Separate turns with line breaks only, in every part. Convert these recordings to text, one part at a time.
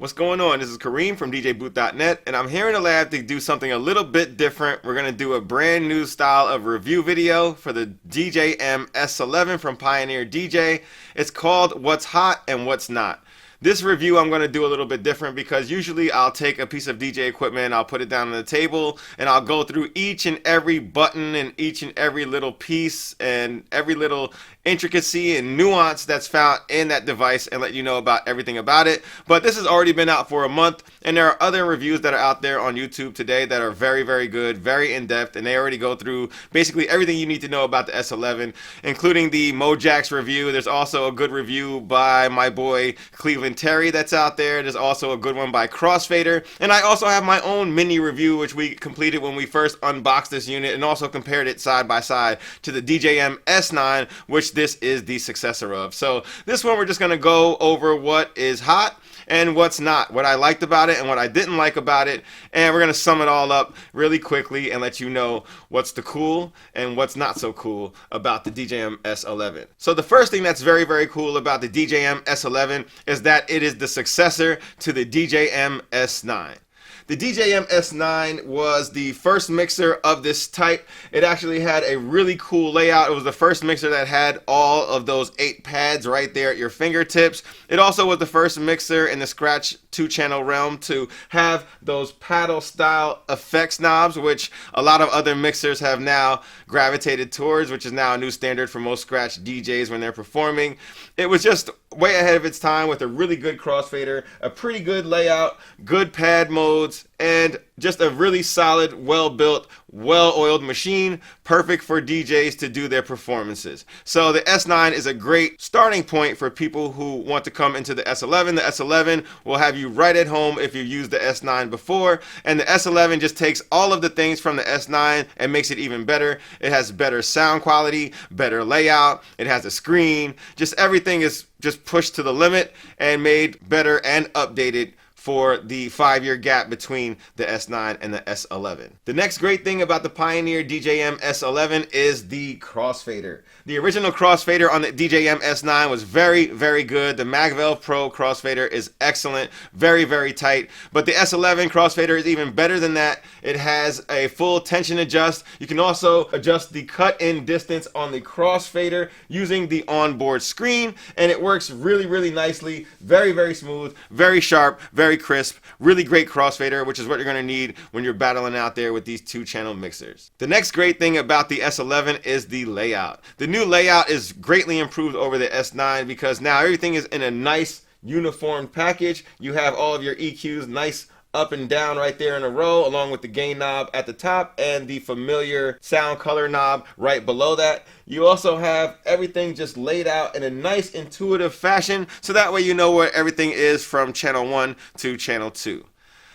What's going on? This is Kareem from djbooth.net, and I'm here in the lab to do something a little bit different. We're going to do a brand new style of review video for the DJM-S11 from Pioneer DJ. It's called What's Hot and What's Not. This review I'm going to do a little bit different because usually I'll take a piece of DJ equipment, I'll put it down on the table, and I'll go through each and every button and each and every little piece and every little intricacy and nuance that's found in that device and let you know about everything about it. But this has already been out for a month, and there are other reviews that are out there on YouTube today that are very, very good, very in-depth, and they already go through basically everything you need to know about the S11, including the Mojax review. There's also a good review by my boy Cleveland Terry that's out there. There's also a good one by Crossfader, and I also have my own mini review which we completed when we first unboxed this unit and also compared it side by side to the DJM-S9, which this is the successor of. So this one we're just going to go over what is hot and what's not, what I liked about it and what I didn't like about it, and we're going to sum it all up really quickly and let you know what's the cool and what's not so cool about the DJM-S11. So the first thing that's very, very cool about the DJM-S11 is that it is the successor to the DJM-S9. The DJM-S9 was the first mixer of this type. It actually had a really cool layout. It was the first mixer that had all of those 8 pads right there at your fingertips. It also was the first mixer in the Scratch 2-channel realm to have those paddle style effects knobs, which a lot of other mixers have now gravitated towards, which is now a new standard for most Scratch DJs when they're performing. It was just way ahead of its time with a really good crossfader, a pretty good layout, good pad modes, and just a really solid, well-built, well-oiled machine, perfect for DJs to do their performances. So the S9 is a great starting point for people who want to come into the S11. The S11 will have you right at home if you used the S9 before, and the S11 just takes all of the things from the S9 and makes it even better. It has better sound quality, better layout, it has a screen, just everything is just pushed to the limit and made better and updated for the 5-year gap between the S9 and the S11. The next great thing about the Pioneer DJM-S11 is the crossfader. The original crossfader on the DJM-S9 was very, very good. The Magvel Pro crossfader is excellent, very, very tight. But the S11 crossfader is even better than that. It has a full tension adjust. You can also adjust the cut-in distance on the crossfader using the onboard screen, and it works really, really nicely, very, very smooth, very sharp, very crisp, really great crossfader, which is what you're going to need when you're battling out there with these 2-channel mixers. The next great thing about the S11 is the layout. The new layout is greatly improved over the S9 because now everything is in a nice uniform package. You have all of your EQs nice up and down right there in a row, along with the gain knob at the top and the familiar sound color knob right below that. You also have everything just laid out in a nice intuitive fashion, so that way you know where everything is from channel 1 to channel 2.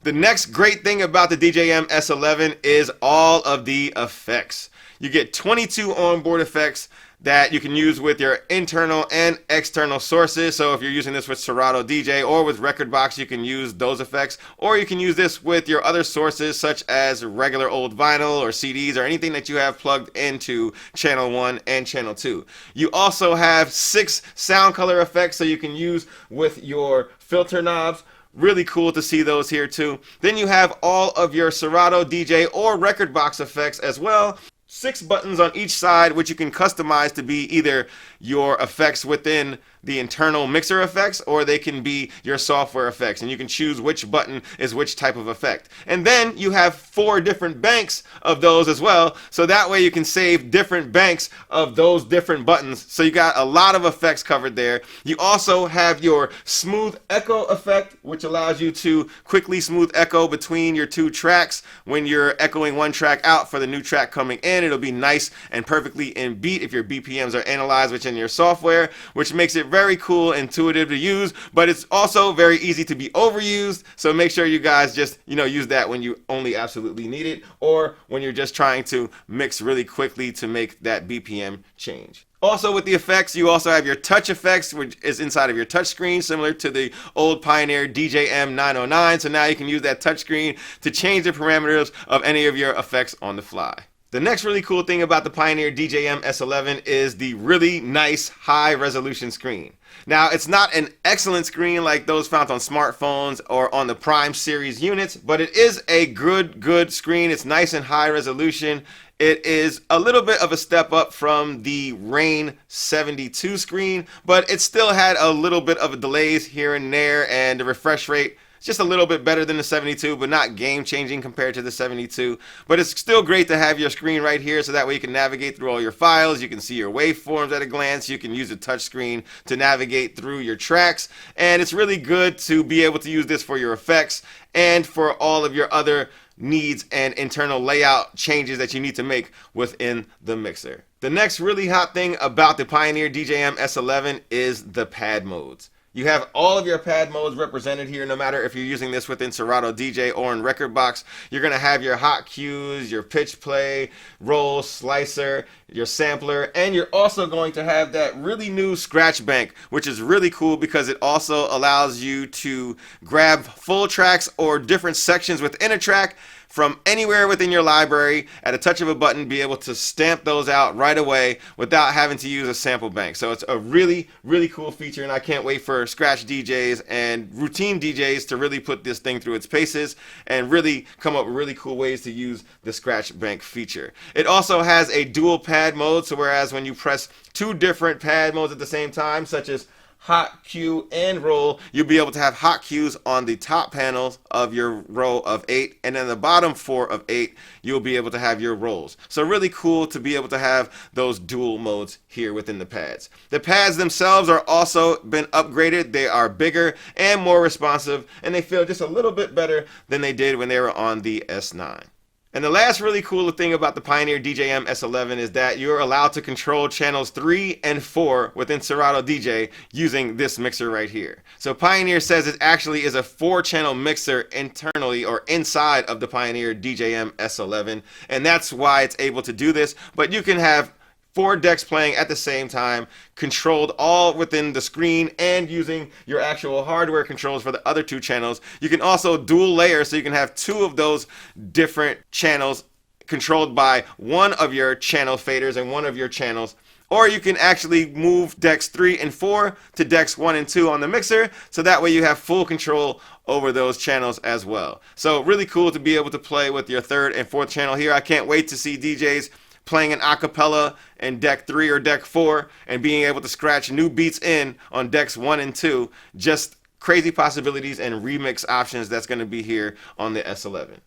The next great thing about the DJM-S11 is all of the effects. You get 22 onboard effects that you can use with your internal and external sources. So if you're using this with Serato DJ or with Rekordbox, you can use those effects, or you can use this with your other sources such as regular old vinyl or CDs or anything that you have plugged into channel 1 and channel 2. You also have 6 sound color effects so you can use with your filter knobs. Really cool to see those here too. Then you have all of your Serato DJ or Rekordbox effects as well. 6 buttons on each side, which you can customize to be either your effects within the internal mixer effects, or they can be your software effects, and you can choose which button is which type of effect. And then you have 4 different banks of those as well, so that way you can save different banks of those different buttons. So you got a lot of effects covered there. You also have your smooth echo effect, which allows you to quickly smooth echo between your 2 tracks. When you're echoing one track out for the new track coming in, it'll be nice and perfectly in beat if your BPMs are analyzed within your software, which makes it very cool, intuitive to use, but it's also very easy to be overused. So make sure you guys just, use that when you only absolutely need it, or when you're just trying to mix really quickly to make that BPM change. Also with the effects, you also have your touch effects, which is inside of your touch screen, similar to the old Pioneer DJM-909. So now you can use that touch screen to change the parameters of any of your effects on the fly. The next really cool thing about the Pioneer DJM-S11 is the really nice high resolution screen. Now, it's not an excellent screen like those found on smartphones or on the Prime series units, but it is a good screen. It's nice and high resolution. It is a little bit of a step up from the Rain 72 screen, but it still had a little bit of a delays here and there, and the refresh rate it's just a little bit better than the 72, but not game-changing compared to the 72. But it's still great to have your screen right here, so that way you can navigate through all your files. You can see your waveforms at a glance. You can use the touch screen to navigate through your tracks. And it's really good to be able to use this for your effects and for all of your other needs and internal layout changes that you need to make within the mixer. The next really hot thing about the Pioneer DJM-S11 is the pad modes. You have all of your pad modes represented here, no matter if you're using this within Serato DJ or in Rekordbox. You're going to have your hot cues, your pitch play, roll, slicer, your sampler, and you're also going to have that really new scratch bank, which is really cool because it also allows you to grab full tracks or different sections within a track from anywhere within your library at a touch of a button, be able to stamp those out right away without having to use a sample bank. So it's a really cool feature, and I can't wait for scratch DJs and routine DJs to really put this thing through its paces and really come up with really cool ways to use the scratch bank feature. It also has a dual pad mode, so whereas when you press two different pad modes at the same time, such as hot cue and roll, you'll be able to have hot cues on the top panels of your row of 8, and then the bottom 4 of 8 you'll be able to have your rolls. So really cool to be able to have those dual modes here within the pads. The pads themselves are also been upgraded. They are bigger and more responsive, and they feel just a little bit better than they did when they were on the S9. And the last really cool thing about the Pioneer DJM-S11 is that you're allowed to control channels 3 and 4 within Serato DJ using this mixer right here. So Pioneer says it actually is a 4-channel mixer internally or inside of the Pioneer DJM-S11, and that's why it's able to do this. But you can have 4 decks playing at the same time, controlled all within the screen and using your actual hardware controls for the other 2 channels. You can also dual layer, so you can have 2 of those different channels controlled by one of your channel faders and one of your channels. Or you can actually move decks 3 and 4 to decks 1 and 2 on the mixer, so that way you have full control over those channels as well. So really cool to be able to play with your 3rd and 4th channel here. I can't wait to see DJs playing an acapella in deck 3 or deck 4 and being able to scratch new beats in on decks 1 and 2. Just crazy possibilities and remix options that's going to be here on the S11.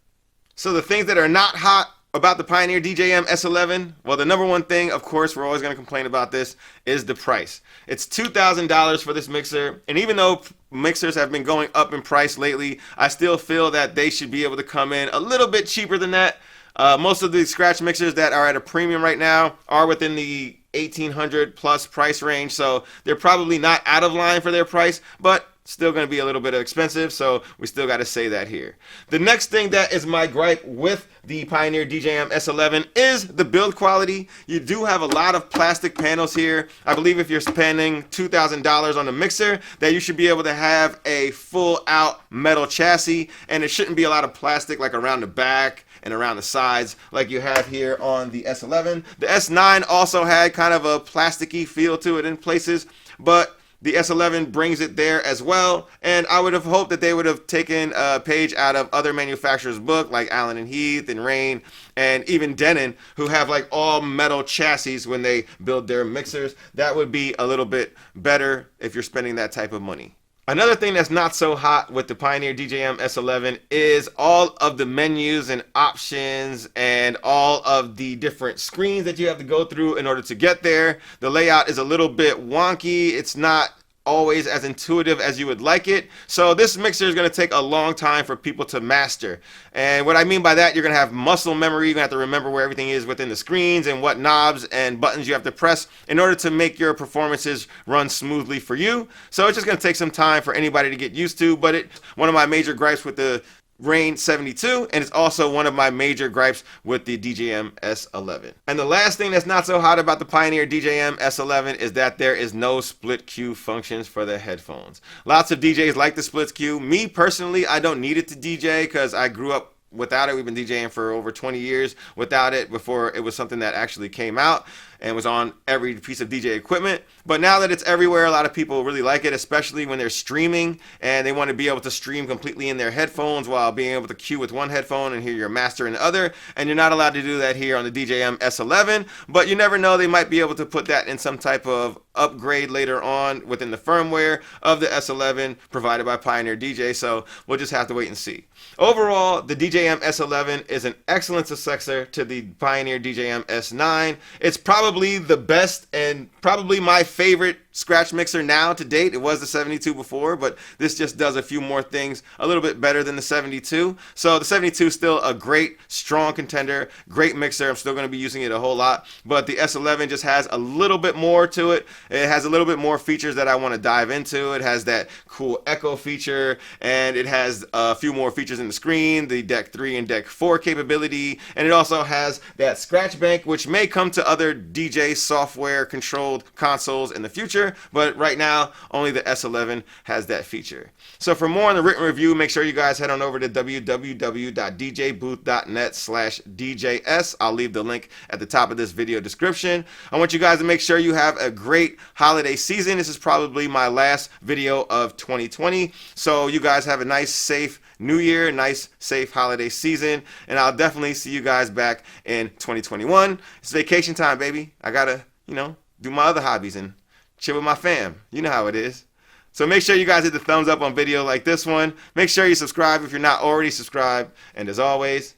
So the things that are not hot about the Pioneer DJM-S11, well, the number one thing, of course, we're always going to complain about this, is the price. It's $2,000 for this mixer, and even though mixers have been going up in price lately, I still feel that they should be able to come in a little bit cheaper than that. Most of the scratch mixers that are at a premium right now are within the $1,800 plus price range, so they're probably not out of line for their price, but still going to be a little bit expensive, so we still got to say that here. The next thing that is my gripe with the Pioneer DJM-S11 is the build quality. You do have a lot of plastic panels here. I believe if you're spending $2,000 on a mixer, that you should be able to have a full out metal chassis, and it shouldn't be a lot of plastic like around the back and around the sides like you have here on the S11. The S9 also had kind of a plasticky feel to it in places, but the S11 brings it there as well, and I would have hoped that they would have taken a page out of other manufacturers' book like Allen and Heath and Rain and even Denon, who have like all metal chassis when they build their mixers. That would be a little bit better if you're spending that type of money. Another thing that's not so hot with the Pioneer DJM-S11 is all of the menus and options and all of the different screens that you have to go through in order to get there. The layout is a little bit wonky. It's not always as intuitive as you would like it. So this mixer is going to take a long time for people to master. And what I mean by that, you're going to have muscle memory. You're going to have to remember where everything is within the screens and what knobs and buttons you have to press in order to make your performances run smoothly for you. So it's just going to take some time for anybody to get used to, but it's one of my major gripes with the Rain 72, and it's also one of my major gripes with the DJM-S11. And the last thing that's not so hot about the Pioneer DJM-S11 is that there is no SplitQ functions for the headphones. Lots of DJs like the SplitQ. Me personally, I don't need it to DJ because I grew up without it. We've been DJing for over 20 years without it before it was something that actually came out and was on every piece of DJ equipment. But now that it's everywhere, a lot of people really like it, especially when they're streaming and they want to be able to stream completely in their headphones while being able to cue with one headphone and hear your master in the other. And you're not allowed to do that here on the DJM-S11, but you never know, they might be able to put that in some type of upgrade later on within the firmware of the S11 provided by Pioneer DJ, so we'll just have to wait and see. Overall, the DJM-S11 is an excellent successor to the Pioneer DJM-S9. It's probably the best and probably my favorite scratch mixer now to date. It was the 72 before, but this just does a few more things a little bit better than the 72. So the 72 is still a great, strong contender, great mixer. I'm still going to be using it a whole lot, but the S11 just has a little bit more to it. It has a little bit more features that I want to dive into. It has that cool echo feature, and it has a few more features in the screen, the Deck 3 and Deck 4 capability, and it also has that scratch bank, which may come to other DJ software controlled consoles in the future, but right now only the S11 has that feature. So for more on the written review, make sure you guys head on over to www.djbooth.net/DJS. I'll leave the link at the top of this video description. I want you guys to make sure you have a great holiday season. This is probably my last video of 2020, so you guys have a nice, safe New Year, nice, safe holiday season, and I'll definitely see you guys back in 2021. It's vacation time, baby. I gotta, do my other hobbies and chill with my fam. You know how it is. So make sure you guys hit the thumbs up on video like this one. Make sure you subscribe if you're not already subscribed. And as always,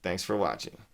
thanks for watching.